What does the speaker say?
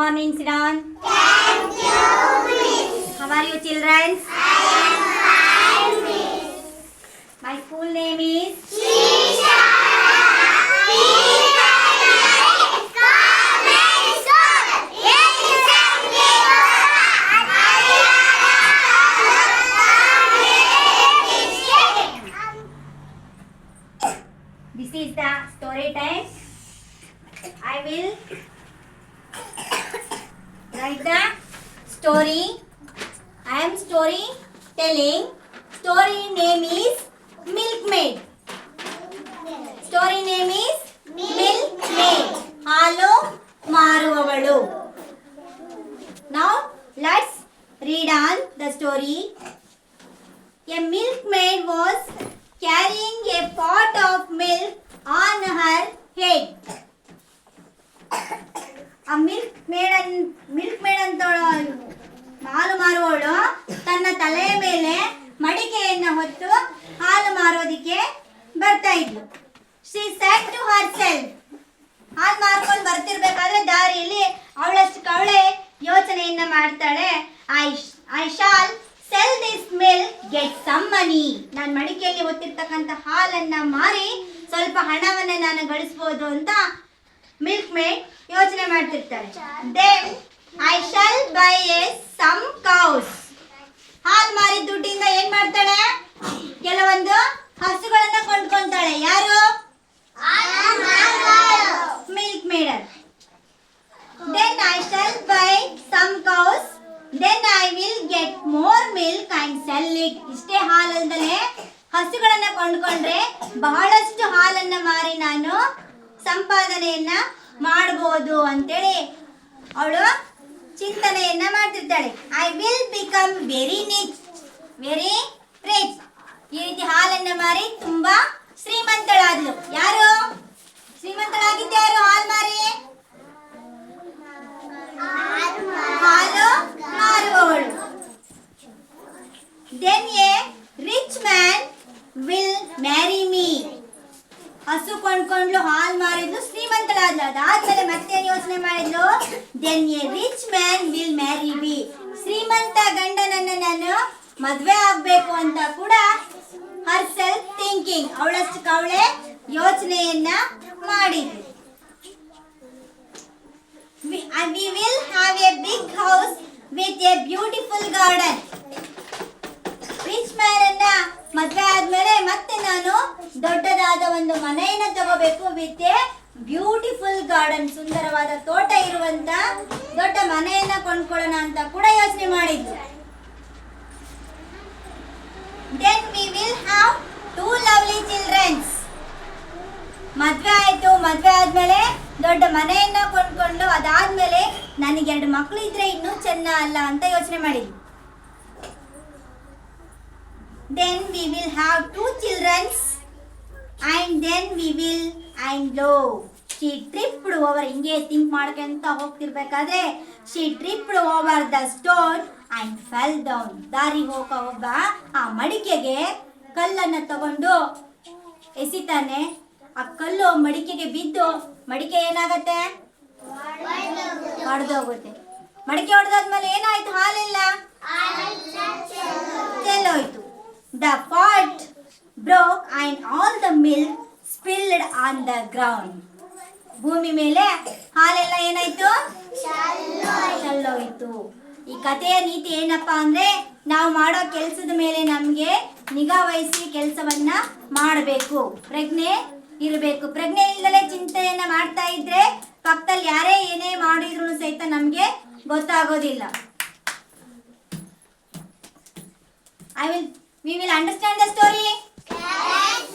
morning, Siddhan. Thank you, Miss. How are you, children? I am fine, Miss. My school name is Shisha. This is the story time. I will write the story. I am story telling. Story name is Milkmaid. Story name is Milkmaid. ಹಾಲು ಮಾರುವವಳು. Now let's read on the story. A milkmaid was carrying a pot of milk on her head. A milkmaid ಅಂತವಳು ಹಾಲು ಮಾರುವವಳು ತನ್ನ ತಲೆಯ ಮೇಲೆ ಮಡಿಕೆಯನ್ನು ಹೊತ್ತು ಹಾಲು ಮಾರೋದಿಕ್ಕೆ ಬರ್ತಾ ಇದ್ಲು. She said to herself, ಹಾಲು ಮಾರ್ಕೊಂಡು ಬರ್ತಿರ್ಬೇಕಾದ್ರೆ ದಾರಿಯಲ್ಲಿ ಅವಳಷ್ಟಕ್ಕೆ ಯೋಚನೆಯನ್ನ ಮಾಡ್ತಾಳೆ. I shall sell this milk, get some money. ನಾನು ಮಡಿಕೆಯಲ್ಲಿ ಹೊತ್ತಿರ್ತಕ್ಕಂಥ ಹಾಲನ್ನ ಮಾರಿ ಸ್ವಲ್ಪ ಹಣವನ್ನ ನಾನು ಗಳಿಸಬಹುದು ಅಂತ ಮಿಲ್ಕ್ ಮೇಡ್ ಯೋಚನೆ ಮಾಡ್ತಿರ್ತಾಳೆ. Then I shall buy some cows. ಹಾಲು ಮಾರಿದ ದುಡ್ಡಿಂದ ಏನ್ ಮಾಡ್ತಾಳೆ? ಕೆಲವೊಂದು ಹಸುಗಳನ್ನ ಕೊಂಡ್ಕೊಂತಾಳೆ. ಯಾರು? Milk ಮೇಡರ್. Then I shall buy some cows. Then I will get more milk and sell it. ಇಷ್ಟೇ ಹಾಲಲ್ದಲೆ ಹಸುಗಳನ್ನ ಕೊಂಡ್ಕೊಂಡ್ರೆ ಬಹಳಷ್ಟು ಹಾಲನ್ನ ಮಾರಿ ನಾನು ಸಂಪಾದನೆಯನ್ನ ಮಾಡಬಹುದು ಅಂತೇಳಿ ಅವಳು ಚಿಂತನೆಯನ್ನ ಮಾಡ್ತಿರ್ತಾಳೆ. I will become very rich. ಈ ರೀತಿ ಹಾಲನ್ನ ಮಾರಿ ತುಂಬಾ ಶ್ರೀಮಂತಳಾದ್ಲು. ಯಾರು ಶ್ರೀಮಂತಳಾಗಿದ್ದ? ಯಾರು ಹಾಲು ಮಾರಿ? ಹಾಲು ಮಾರುವವಳು. Then a rich man will marry me. ಹಸು ಕೊಂಡ್ಕೊಂಡ್ಲು, ಹಾಲು ಮಾರಿದ್ಲು, ಶ್ರೀಮಂತಳಾದ್ಲು. ಅದಾದ್ಮೇಲೆ ಮತ್ತೇನು ಯೋಚನೆ ಮಾಡಿದ್ಲು? Then a rich man will marry me. ಶ್ರೀಮಂತ ಗಂಡನನ್ನ ನಾನು ಮದ್ವೆ ಆಗ್ಬೇಕು ಅಂತ ಕೂಡ herself thinking, ಅವಳಷ್ಟಕ್ಕೆ ಅವಳೇ ಯೋಚನೆಯನ್ನ ಮಾಡಿದ್ಲು. We will have a big house with a beautiful garden. Rich man ಅನ್ನ ಮದ್ವೆ ಆದ್ಮೇಲೆ ಮತ್ತೆ ನಾನು ದೊಡ್ಡದಾದ ಒಂದು ಮನೆಯನ್ನ ತಗೋಬೇಕು. ವಿತ್ ಎ ಬ್ಯೂಟಿಫುಲ್ ಗಾರ್ಡನ್, ಸುಂದರವಾದ ತೋಟ ಇರುವಂತ ದೊಡ್ಡ ಮನೆಯನ್ನ ಕೊಂಡ್ಕೊಳ್ಳೋಣ ಅಂತ ಕೂಡ ಯೋಚನೆ ಮಾಡಿದ್ಲು. Then we will have 2 lovely children. ಮದ್ವೆ ಆಯ್ತು. ಮದ್ವೆ ಆದ್ಮೇಲೆ ದೊಡ್ಡ ಮನೆಯನ್ನ ಕೊಂಡ್ಕೊಂಡು ಅದಾದ್ಮೇಲೆ ನನಗೆ 2 ಮಕ್ಕಳು ಇದ್ರೆ ಇನ್ನೂ ಚೆನ್ನ ಅಲ್ಲ ಅಂತ ಯೋಚನೆ ಮಾಡಿದ್ವಿ. Then we will have 2 children and then we will she tripped over. ಹಿಂಗೆ ಥಿಂಕ್ ಮಾಡ್ಕೊಂತ ಹೋಗ್ತಿರ್ಬೇಕಾದ್ರೆ she tripped over the stone and fell down. ದಾರಿ ಹೋಗೋ ಒಬ್ಬ ಆ ಮಡಿಕೆಗೆ ಕಲ್ಲನ್ನ ತಗೊಂಡು ಎಸಿತಾನೆ. ಆ ಕಲ್ಲು ಮಡಿಕೆಗೆ ಬಿದ್ದು ಮಡಿಕೆ ಏನಾಗತ್ತೆ? ಹೊಡೆದೋಗುತ್ತೆ. ಮಡಿಕೆ ಹೊಡೆದಾದ್ಮೇಲೆ ಏನಾಯ್ತು? ಹಾಲಿಲ್ಲ, ಚೆಲ್ಲೋಯ್ತು. The pot broke and all the milk spilled on the ground. ಭೂಮಿ ಮೇಲೆ ಹಾಲೆಲ್ಲ ಏನಾಯ್ತು? ಚೆಲ್ಲೋಯ್ತು. ಈ ಕಥೆಯ ನೀತಿ ಏನಪ್ಪಾ ಅಂದ್ರೆ, ನಾವು ಮಾಡೋ ಕೆಲಸದ ಮೇಲೆ ನಮ್ಗೆ ನಿಗಾ ವಹಿಸಿ ಕೆಲಸವನ್ನ ಮಾಡಬೇಕು. ಪ್ರಜ್ಞೆ ಇರಬೇಕು. ಪ್ರಜ್ಞೆ ಇಲ್ಲದೆ ಚಿಂತೆಯನ್ನ ಮಾಡ್ತಾ ಇದ್ರೆ ಪಕ್ಕದಲ್ಲಿ ಯಾರೇ ಏನೇ ಮಾಡಿದ್ರು ಸಹಿತ ನಮ್ಗೆ ಗೊತ್ತಾಗೋದಿಲ್ಲ. We will understand the story. Yes,